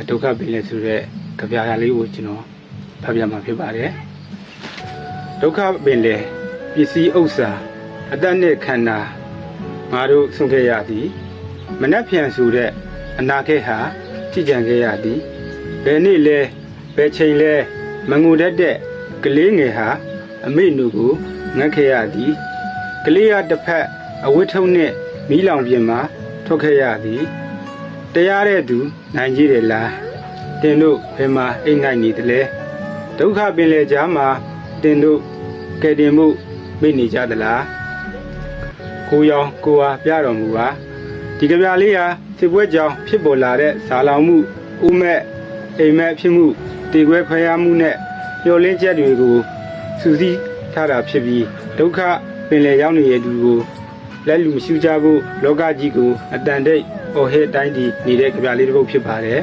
ဒုက္ခပင်လေဆိုတဲ့ကြပြာလေးကိုကျွန်တော်ဖတ်ပြမှာဖြစ်ပါတယ်ဒုက္ခပင်လေပစ္စည်းဥစ္စာအတ္တနဲ့ခန္ဓာငါတို့ဆုံးခဲ့ရသည်မနှက်ဖြန်ဆိုတဲ့အနာဂတ်ဟာကြည်ကြံခဲ့ရသည်ဘယ်နေ့လဲဘယ်ချိန်လဲမငိုတတ်တဲ့ကလေးငယ်ဟာအမေနုကိုငတ်ခဲ့ရသည်ကလေးကတစ်ဖက်အဝတ်ထုံးနဲ့မီးလောင်ပြင်မှာထွက်ခဲ့ရသည်တရားတဲ့သူနိုင်ကြီးတယ်လားတင်တို့ဘယ်မှာအိမ်ငိုက်နေတယ်လဲဒုက္ခပင်လေကြားမှာတင်တို့ကဲတင်မှုမိနေကြသလားကိုရောင်ကိုဟာပြတော်မူပါဒီကြပြလေးဟာစစ်ပွဲကြောင့်ဖြစ်ပေါ်လာတဲ့ဇာလောင်မှုဥမဲ့အိမ်မက်ဖြစ်မှုတေခွဲခွဲရမှုနဲ့မျောလင်းချက်တွေကိုစူးစီးထားတာဖြစ်ပြီးဒုက္ခပင်လေရောက်နေတဲ့သူကိုလက်လူမရှိကြဖို့လောကကြီးကိုအတန်တိတ်ဟော်ဟဲတိုင်းတည်နေတဲ့ကြပြလေးတစ်ပုဒ်ဖြစ်ပါတယ်